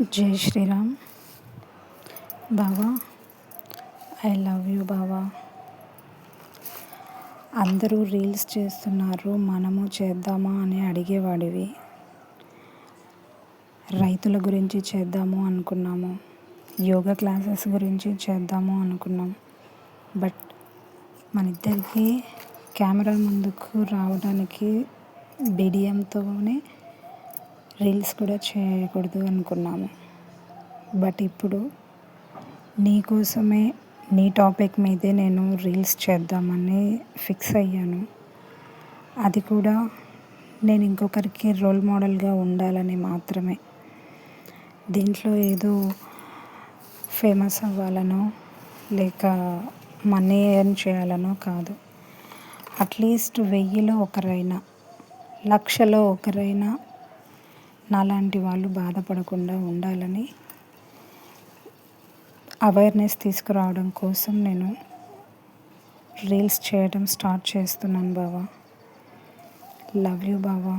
జై శ్రీరామ్. బావా, I love you బావా. అందరూ రీల్స్ చేస్తున్నారు, మనము చేద్దామా అని అడిగేవాడివి. రైతుల గురించి చేద్దాము అనుకున్నాము, యోగా క్లాసెస్ గురించి చేద్దాము అనుకున్నాం. బట్ మన ఇద్దరికి కెమెరా ముందుకు రావడానికి బిడియంతోనే రీల్స్ కూడా చేయకూడదు అనుకున్నాము. బట్ ఇప్పుడు నీకోసమే, నీ టాపిక్ మీదే నేను రీల్స్ చేద్దామని ఫిక్స్ అయ్యాను. అది కూడా నేను ఇంకొకరికి రోల్ మోడల్గా ఉండాలని మాత్రమే. దీంట్లో ఏదో ఫేమస్ అవ్వాలనో లేక మనీ ఎర్న్ చేయాలనో కాదు. అట్లీస్ట్ 1000లో ఒకరైనా, 1,00,000లో ఒకరైనా నాలాంటి వాళ్ళు బాధపడకుండా ఉండాలని అవేర్నెస్ తీసుకురావడం కోసం నేను రీల్స్ చేయడం స్టార్ట్ చేస్తున్నాను బావా. లవ్ యూ బావా.